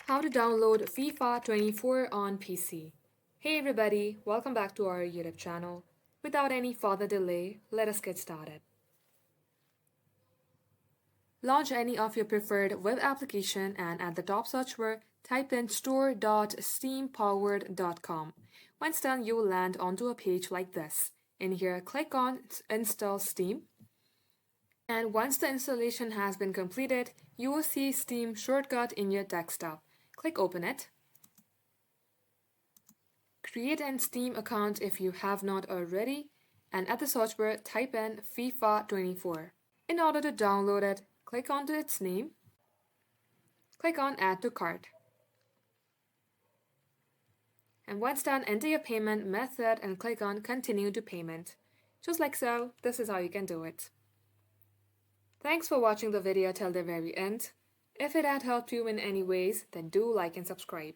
How to download FIFA 24 on PC. Hey everybody, welcome back to our YouTube channel. Without any further delay, let us get started. Launch any of your preferred web application and at the top search bar, type in store.steampowered.com. Once done, you will land onto a page like this. In here, click on Install Steam. And once the installation has been completed, you will see Steam shortcut in your desktop. Click Open it. Create an Steam account if you have not already, and at the search bar, type in FIFA 24. In order to download it, click onto its name. Click on Add to Cart. And once done, enter your payment method and click on Continue to Payment. Just like so, this is how you can do it. Thanks for watching the video till the very end. If it had helped you in any ways, then do like and subscribe.